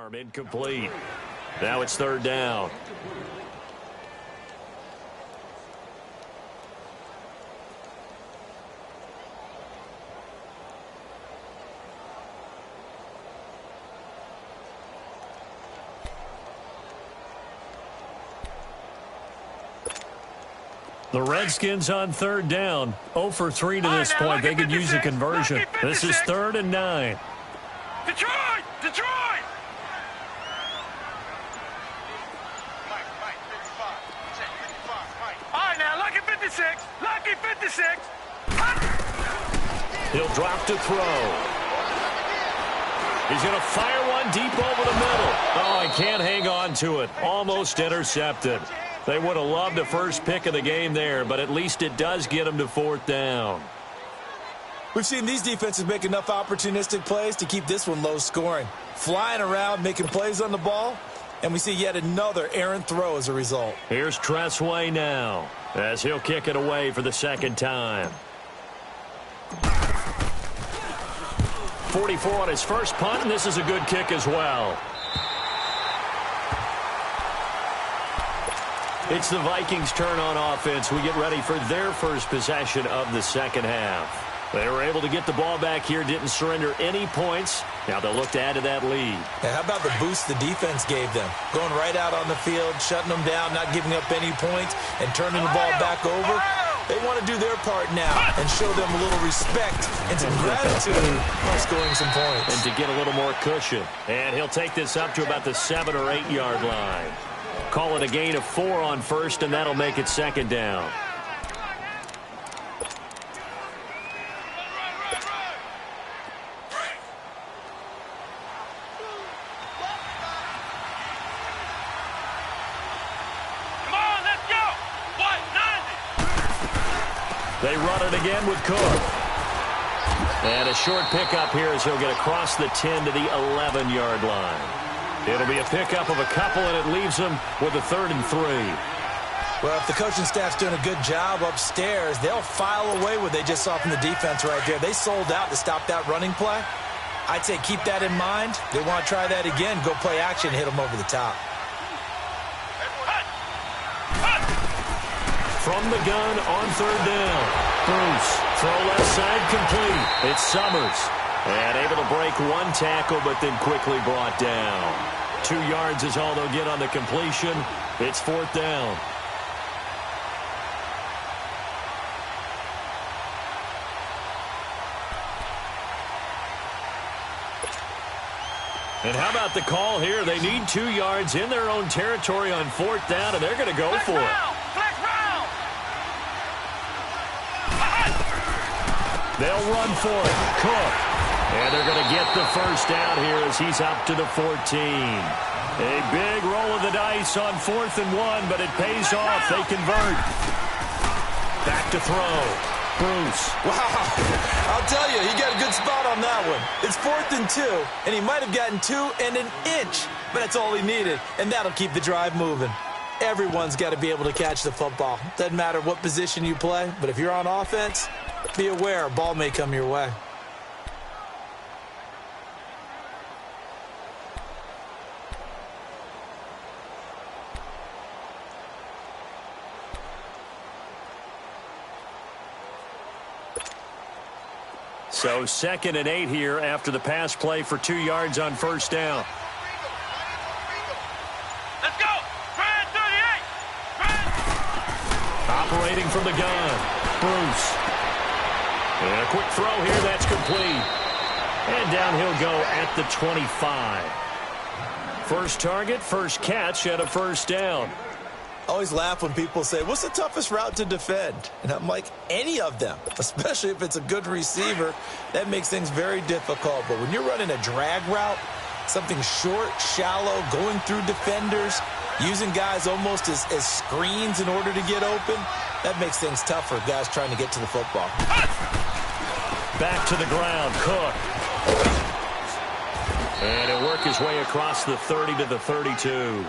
arm incomplete. Now it's third down. The Redskins on third down. 0 for 3 to this point. They could use a conversion. This is 3rd and 9. Detroit! Detroit! All right, now, Lucky 56. Lucky 56. He'll drop to throw. He's going to fire one deep over the middle. Oh, he can't hang on to it. Almost intercepted. They would have loved the first pick of the game there, but at least it does get them to 4th down. We've seen these defenses make enough opportunistic plays to keep this one low scoring. Flying around, making plays on the ball, and we see yet another errant throw as a result. Here's Tressway now, as he'll kick it away for the second time. 44 on his first punt, and this is a good kick as well. It's the Vikings' turn on offense. We get ready for their first possession of the second half. They were able to get the ball back here, didn't surrender any points. Now they'll look to add to that lead. Yeah, how about the boost the defense gave them? Going right out on the field, shutting them down, not giving up any points, and turning the ball back over. They want to do their part now and show them a little respect and some gratitude for scoring some points. And to get a little more cushion. And he'll take this up to about the 7 or 8 yard line. Call it a gain of 4 on first, and that'll make it second down. Come on, let's go. 190. They run it again with Cook. And a short pickup here as he'll get across the 10 to the 11-yard line. It'll be a pickup of a couple, and it leaves them with a 3rd and 3. Well, if the coaching staff's doing a good job upstairs, they'll file away what they just saw from the defense right there. They sold out to stop that running play. I'd say keep that in mind. They want to try that again, go play action, hit them over the top. From the gun on third down. Bruce, throw left side complete. It's Summers. And able to break one tackle, but then quickly brought down. 2 yards is all they'll get on the completion. It's 4th down. And how about the call here? They need 2 yards in their own territory on 4th down, and they're going to go for it. They'll run for it. Cook. And they're going to get the first down here as he's up to the 14. A big roll of the dice on 4th and 1, but it pays off. They convert. Back to throw. Bruce. Wow. I'll tell you, he got a good spot on that one. It's 4th and 2, and he might have gotten 2 and an inch, but that's all he needed, and that'll keep the drive moving. Everyone's got to be able to catch the football. Doesn't matter what position you play, but if you're on offense, be aware a ball may come your way. So 2nd and 8 here after the pass play for 2 yards on first down. Let's go. Brad 38. Brad. Operating from the gun. Bruce. And a quick throw here. That's complete. And down he'll go at the 25. First target, first catch at a first down. I always laugh when people say, what's the toughest route to defend? And I'm like, any of them, especially if it's a good receiver. That makes things very difficult. But when you're running a drag route, something short, shallow, going through defenders, using guys almost as screens in order to get open, that makes things tough for guys trying to get to the football. Back to the ground, Cook. And he'll work his way across the 30 to the 32.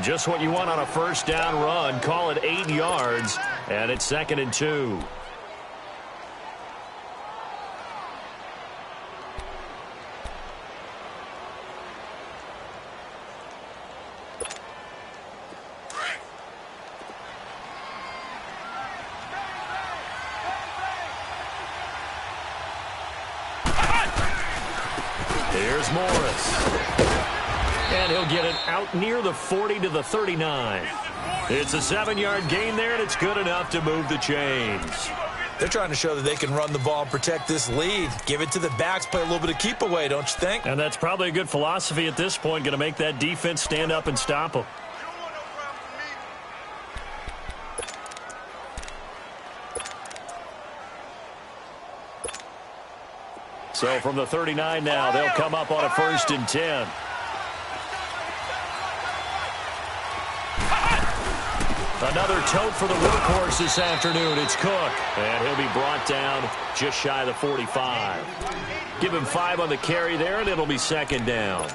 Just what you want on a first down run. Call it 8 yards, and it's 2nd and 2. is Morris. And he'll get it out near the 40 to the 39. It's a 7-yard gain there, and it's good enough to move the chains. They're trying to show that they can run the ball and protect this lead. Give it to the backs, play a little bit of keep away, don't you think? And that's probably a good philosophy at this point, going to make that defense stand up and stop them. So from the 39 now, they'll come up on a 1st and 10. Another tote for the workhorse this afternoon. It's Cook, and he'll be brought down just shy of the 45. Give him 5 on the carry there, and it'll be 2nd down.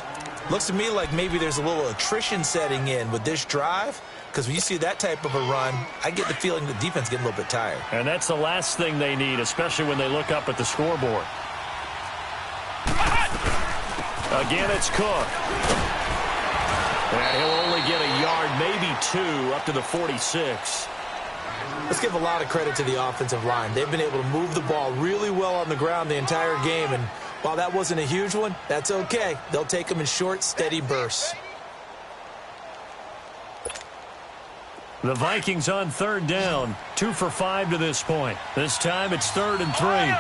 Looks to me like maybe there's a little attrition setting in with this drive, because when you see that type of a run, I get the feeling the defense getting a little bit tired. And that's the last thing they need, especially when they look up at the scoreboard. Again, it's Cook. And he'll only get a yard, maybe 2, up to the 46. Let's give a lot of credit to the offensive line. They've been able to move the ball really well on the ground the entire game, and while that wasn't a huge one, that's okay. They'll take them in short, steady bursts. The Vikings on 3rd down, 2 for 5 to this point. This time it's 3rd and 3.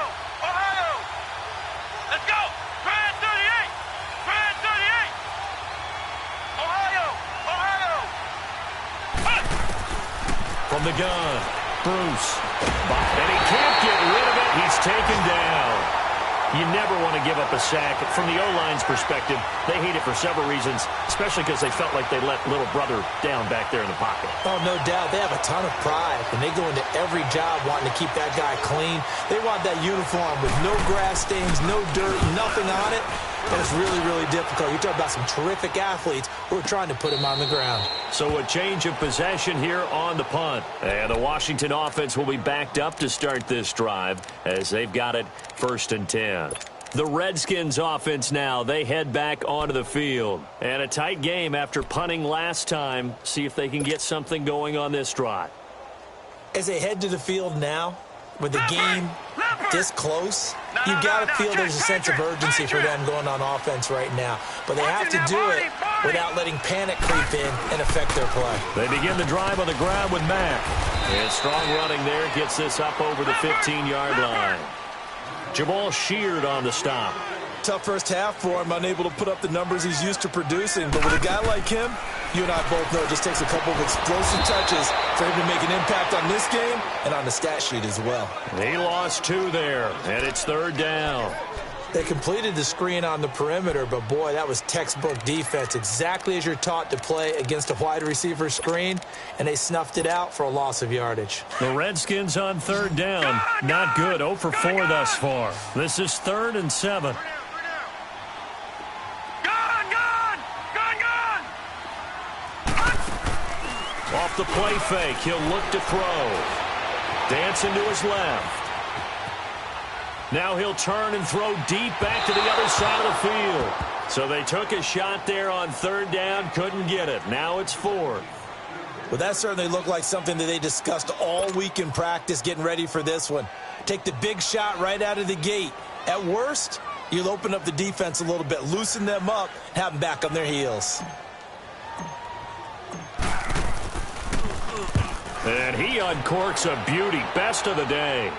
From the gun, Bruce. And he can't get rid of it. He's taken down. You never want to give up a sack. From the O-line's perspective, they hate it for several reasons, especially because they felt like they let little brother down back there in the pocket. Oh, no doubt. They have a ton of pride, and they go into every job wanting to keep that guy clean. They want that uniform with no grass stains, no dirt, nothing on it. And it's really, really difficult. You talk about some terrific athletes who are trying to put him on the ground. So a change of possession here on the punt. And the Washington offense will be backed up to start this drive as they've got it 1st and 10. The Redskins offense now, they head back onto the field. And a tight game after punting last time. See if they can get something going on this drive. As they head to the field now, with the game this close, you got to feel there's a sense of urgency for them going on offense right now. But they have to do it without letting panic creep in and affect their play. They begin the drive on the ground with Mack. And strong running there gets this up over the 15-yard line. Jamal Sheard on the stop. Tough first half for him, unable to put up the numbers he's used to producing. But with a guy like him, you and I both know it just takes a couple of explosive touches for him to make an impact on this game and on the stat sheet as well. He lost 2 there, and it's 3rd down. They completed the screen on the perimeter, but boy, that was textbook defense, exactly as you're taught to play against a wide receiver screen, and they snuffed it out for a loss of yardage. The Redskins on 3rd down. Not good, 0 for 4 thus far. This is 3rd and 7. Off the play fake, he'll look to throw. Dancing to his left. Now he'll turn and throw deep back to the other side of the field. So they took a shot there on 3rd down, couldn't get it. Now it's 4th. Well, that certainly looked like something that they discussed all week in practice getting ready for this one. Take the big shot right out of the gate. At worst, you'll open up the defense a little bit, loosen them up, have them back on their heels. And he uncorks a beauty. Best of the day.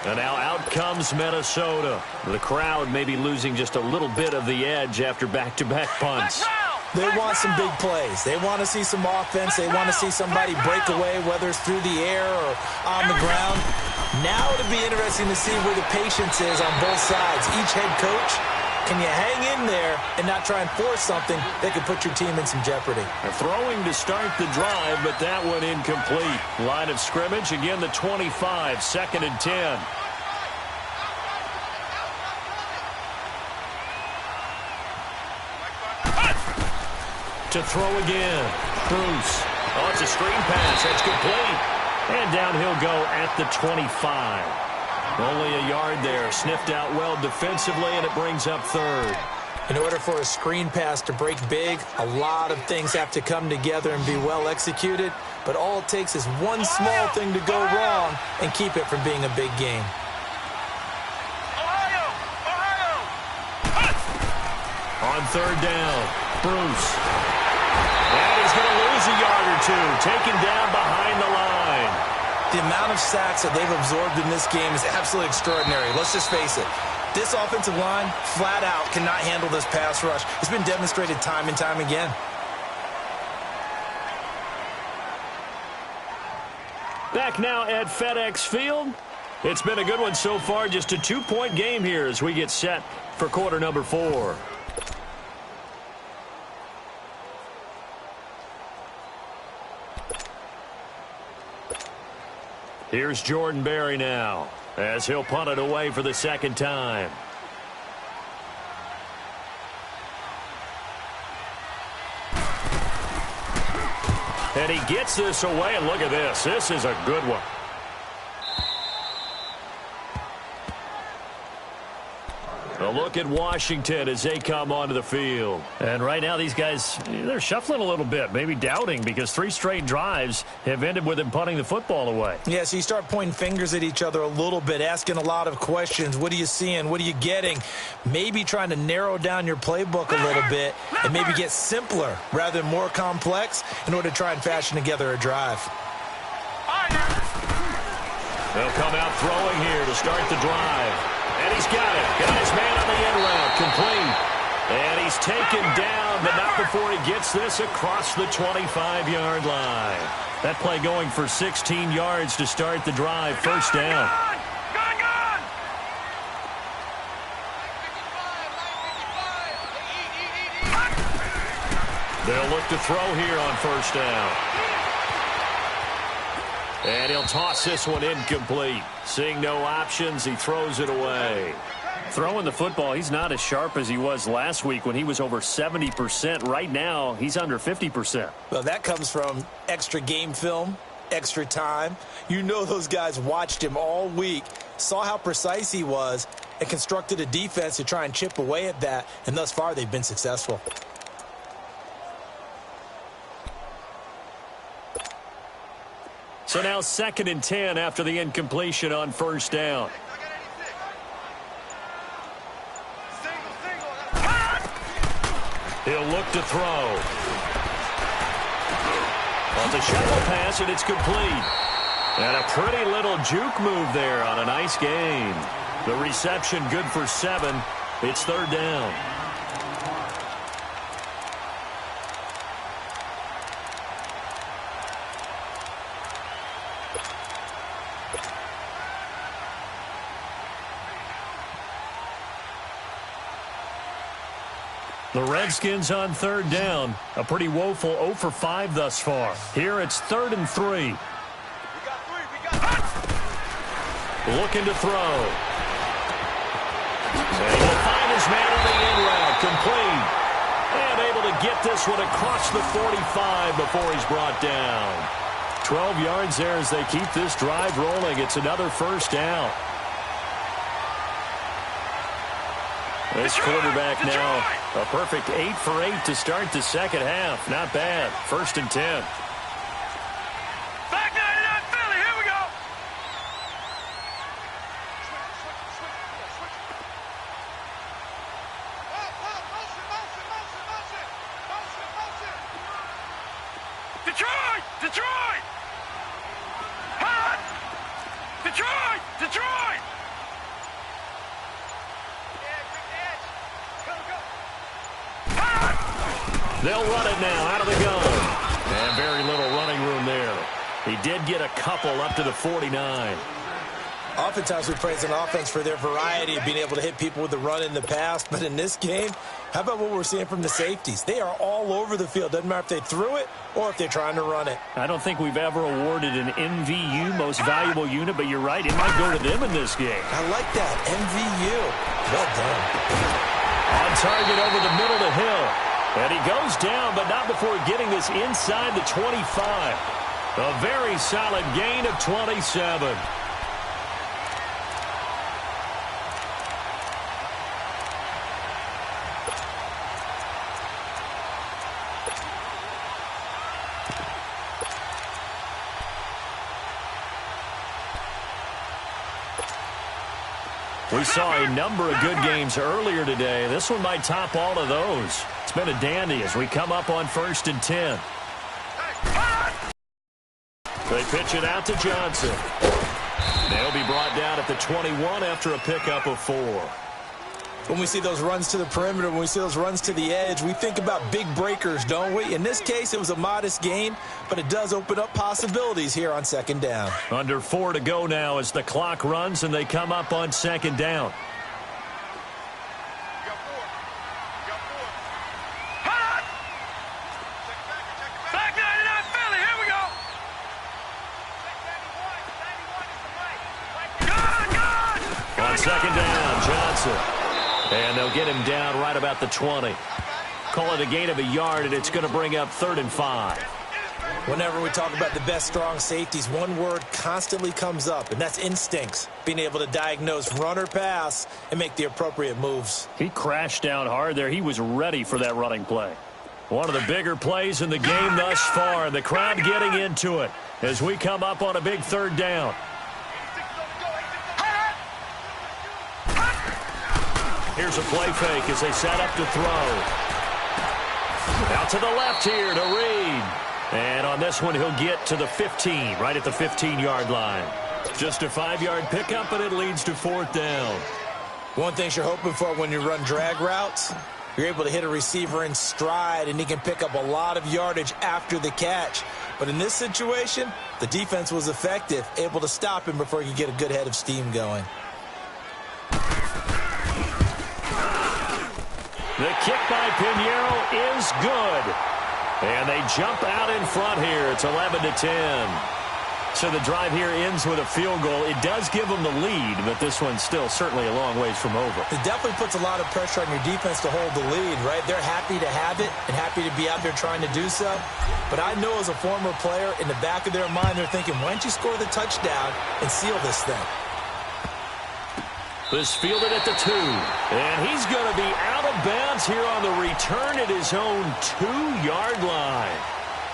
And now out comes Minnesota. The crowd may be losing just a little bit of the edge after back-to-back punts. They want some big plays. They want to see some offense. They want to see somebody break away, whether it's through the air or on the ground. Now it'll be interesting to see where the patience is on both sides. Each head coach, can you hang in there and not try and force something that could put your team in some jeopardy? They're throwing to start the drive, but that one incomplete. Line of scrimmage, again the 25, 2nd and 10. To throw again. Bruce. Oh, it's a screen pass. That's complete. And down he'll go at the 25. Only a yard there. Sniffed out well defensively, and it brings up 3rd. In order for a screen pass to break big, a lot of things have to come together and be well executed. But all it takes is one small thing to go wrong and keep it from being a big game. On third down, Bruce. And he's going to lose a yard or two, taken down behind the line. The amount of sacks that they've absorbed in this game is absolutely extraordinary. Let's just face it. This offensive line, flat out, cannot handle this pass rush. It's been demonstrated time and time again. Back now at FedEx Field. It's been a good one so far. Just a 2-point game here as we get set for quarter number 4. Here's Jordan Berry now as he'll punt it away for the second time. And he gets this away, and look at this. This is a good one. A look at Washington as they come onto the field. And right now these guys, they're shuffling a little bit, maybe doubting, because 3 straight drives have ended with them punting the football away. Yeah, so you start pointing fingers at each other a little bit, asking a lot of questions. What are you seeing? What are you getting? Maybe trying to narrow down your playbook a little bit and maybe get simpler rather than more complex in order to try and fashion together a drive. They'll come out throwing here to start the drive. And he's got it. Got his man on the end route. Complete. And he's taken down, but not before he gets this across the 25-yard line. That play going for 16 yards to start the drive. First down. They'll look to throw here on first down. And he'll toss this one incomplete. Seeing no options, he throws it away. Throwing the football, he's not as sharp as he was last week when he was over 70%. Right now, he's under 50%. Well, that comes from extra game film, extra time. You know those guys watched him all week, saw how precise he was, and constructed a defense to try and chip away at that. And thus far, they've been successful. So now 2nd and 10 after the incompletion on first down. He'll look to throw. On the shovel pass, and it's complete. And a pretty little juke move there on a nice gain. The reception good for 7. It's third down. The Redskins on third down. A pretty woeful 0 for 5 thus far. Here it's 3rd and 3. Looking to throw. And he'll find his man on the in route. Complete. And able to get this one across the 45 before he's brought down. 12 yards there as they keep this drive rolling. It's another first down. This quarterback now, a perfect 8 for 8 to start the second half. Not bad. 1st and 10. Back 99 Philly, here we go. Detroit! Detroit! Hot! Detroit! Detroit! They'll run it now out of the gun. And very little running room there. He did get a couple up to the 49. Oftentimes we praise an offense for their variety of being able to hit people with the run in the past. But in this game, how about what we're seeing from the safeties? They are all over the field. Doesn't matter if they threw it or if they're trying to run it. I don't think we've ever awarded an MVU, most valuable unit, but you're right, it might go to them in this game. I like that. MVU. Well done. On target over the middle to Hill. And he goes down, but not before getting this inside the 25. A very solid gain of 27. We saw a number of good games earlier today. This one might top all of those. It's been a dandy as we come up on 1st and 10. They pitch it out to Johnson. They'll be brought down at the 21 after a pickup of 4. When we see those runs to the perimeter, when we see those runs to the edge, we think about big breakers, don't we? In this case, it was a modest gain, but it does open up possibilities here on 2nd down. Under 4 to go now as the clock runs and they come up on 2nd down. Back 99 Philly, here we go. Good. On 2nd down, Johnson. And they'll get him down right about the 20. Call it a gain of a yard, and it's going to bring up 3rd and 5. Whenever we talk about the best strong safeties, one word constantly comes up, and that's instincts. Being able to diagnose run or pass and make the appropriate moves. He crashed down hard there. He was ready for that running play. One of the bigger plays in the game thus far. The crowd getting into it as we come up on a big 3rd down. Here's a play fake as they set up to throw. Out to the left here to Reed. And on this one, he'll get to the 15, right at the 15-yard line. Just a 5-yard pickup, and it leads to 4th down. One thing you're hoping for when you run drag routes, you're able to hit a receiver in stride, and he can pick up a lot of yardage after the catch. But in this situation, the defense was effective, able to stop him before he could get a good head of steam going. The kick by Pinheiro is good. And they jump out in front here. It's 11-10. So the drive here ends with a field goal. It does give them the lead, but this one's still certainly a long ways from over. It definitely puts a lot of pressure on your defense to hold the lead, right? They're happy to have it and happy to be out there trying to do so. But I know as a former player, in the back of their mind, they're thinking, why don't you score the touchdown and seal this thing? This fielded at the 2. And he's going to be out of bounds here on the return at his own 2-yard line.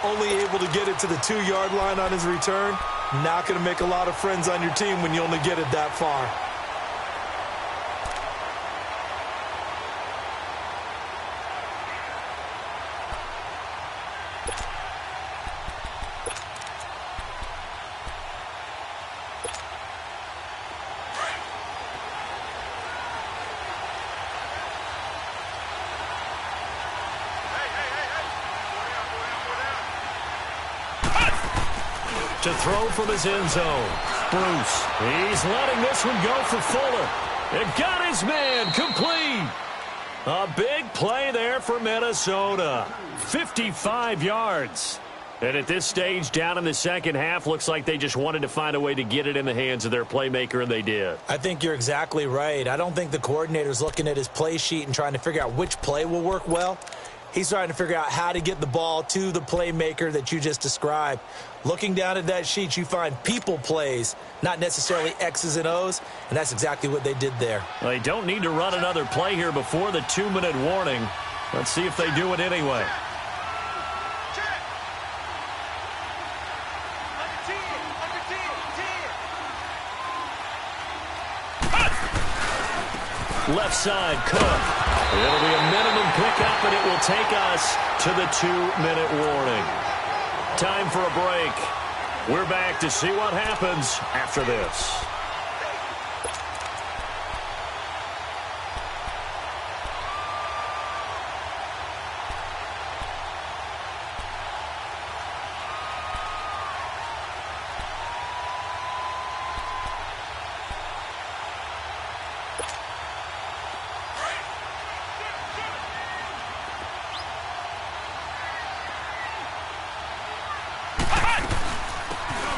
Only able to get it to the 2-yard line on his return. Not going to make a lot of friends on your team when you only get it that far. To throw from his end zone. Bruce, he's letting this one go for Fuller. It got his man complete. A big play there for Minnesota. 55 yards. And at this stage, down in the second half, looks like they just wanted to find a way to get it in the hands of their playmaker, and they did. I think you're exactly right. I don't think the coordinator's looking at his play sheet and trying to figure out which play will work well. He's trying to figure out how to get the ball to the playmaker that you just described. Looking down at that sheet, you find people plays, not necessarily X's and O's, and that's exactly what they did there. Well, they don't need to run another play here before the 2-minute warning. Let's see if they do it anyway. Left side, Cook. It'll be a minimum pickup, and it will take us to the 2-minute warning. Time for a break. We're back to see what happens after this.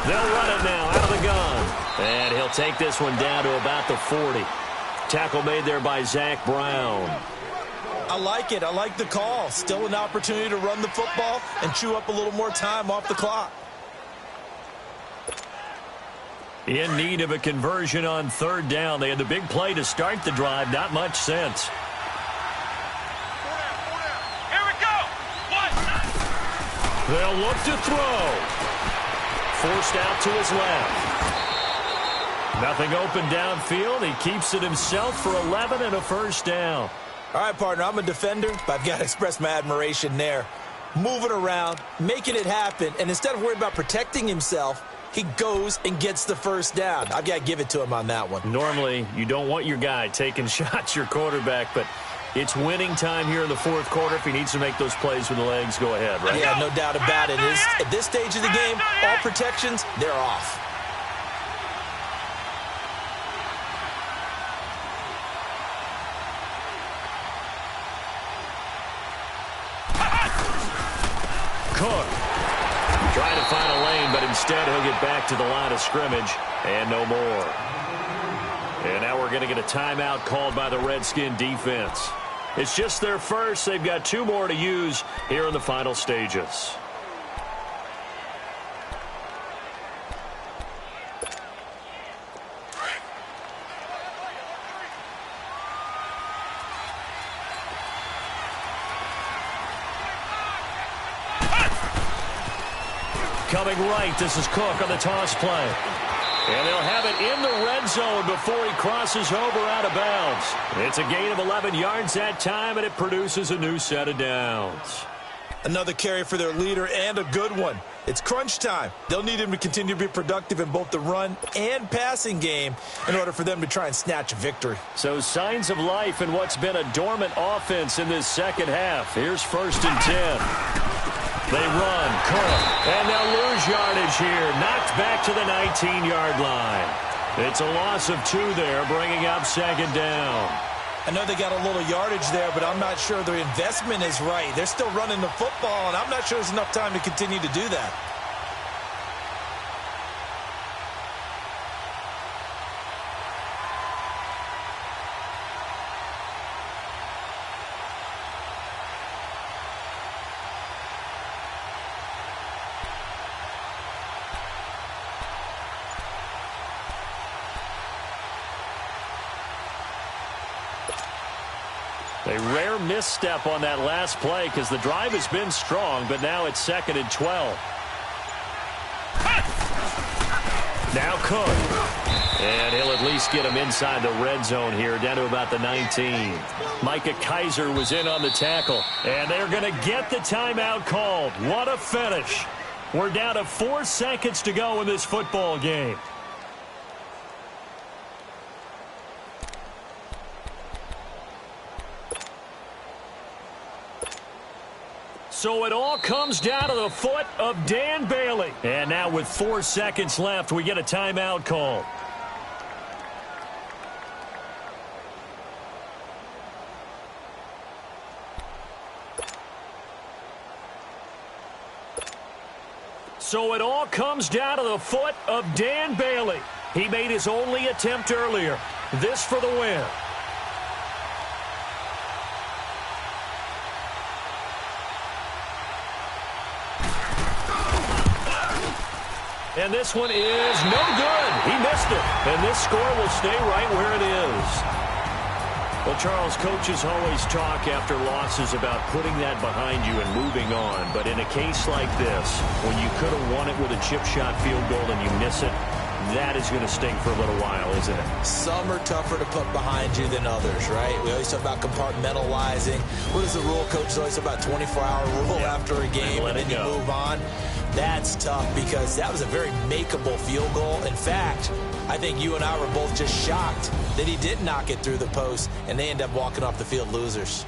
They'll run it now out of the gun. And he'll take this one down to about the 40. Tackle made there by Zach Brown. I like it. I like the call. Still an opportunity to run the football and chew up a little more time off the clock. In need of a conversion on 3rd down. They had the big play to start the drive. Not much sense. Here we go. What? They'll look to throw. Forced out to his left. Nothing open downfield. He keeps it himself for 11 and a first down. All right, partner, I'm a defender, but I've got to express my admiration there. Moving around, making it happen, and instead of worrying about protecting himself, he goes and gets the first down. I've got to give it to him on that one. Normally, you don't want your guy taking shots, your quarterback, but it's winning time here in the fourth quarter. If he needs to make those plays with the legs, go ahead, right? Yeah, no doubt about it. At this stage of the game, all protections, they're off. Cook trying to find a lane, but instead he'll get back to the line of scrimmage and no more. And now we're going to get a timeout called by the Redskin defense. It's just their first. They've got 2 more to use here in the final stages. Coming right, this is Cook on the toss play. And they'll have it in the red zone before he crosses over out of bounds. It's a gain of 11 yards that time, and it produces a new set of downs. Another carry for their leader, and a good one. It's crunch time. They'll need him to continue to be productive in both the run and passing game in order for them to try and snatch a victory. So signs of life in what's been a dormant offense in this second half. Here's 1st and 10. They run, Cook, and they'll lose yardage here. Knocked back to the 19-yard line. It's a loss of 2 there, bringing up 2nd down. I know they got a little yardage there, but I'm not sure their investment is right. They're still running the football, and I'm not sure there's enough time to continue to do that. A rare misstep on that last play because the drive has been strong, but now it's 2nd and 12. Now Cook. And he'll at least get him inside the red zone here, down to about the 19. Micah Kaiser was in on the tackle, and they're going to get the timeout called. What a finish. We're down to 4 seconds to go in this football game. So it all comes down to the foot of Dan Bailey. And now with 4 seconds left, we get a timeout call. So it all comes down to the foot of Dan Bailey. He made his only attempt earlier. This for the win. And this one is no good. He missed it. And this score will stay right where it is. Well, Charles, coaches always talk after losses about putting that behind you and moving on. But in a case like this, when you could have won it with a chip shot field goal and you miss it, that is going to sting for a little while, isn't it? Some are tougher to put behind you than others, right? We always talk about compartmentalizing. What is the rule, coach? It's always about 24-hour rule after a game, and then you move on. That's tough because that was a very makeable field goal. In fact, I think you and I were both just shocked that he didn't knock it through the post, and they end up walking off the field losers.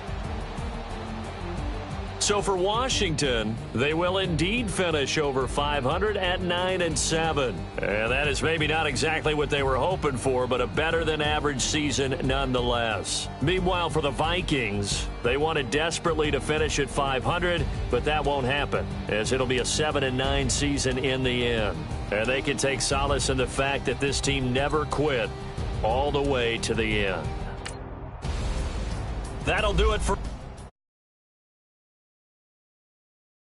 So for Washington, they will indeed finish over 500 at 9-7. And that is maybe not exactly what they were hoping for, but a better than average season nonetheless. Meanwhile, for the Vikings, they wanted desperately to finish at 500, but that won't happen, as it'll be a 7-9 season in the end. And they can take solace in the fact that this team never quit all the way to the end. That'll do it for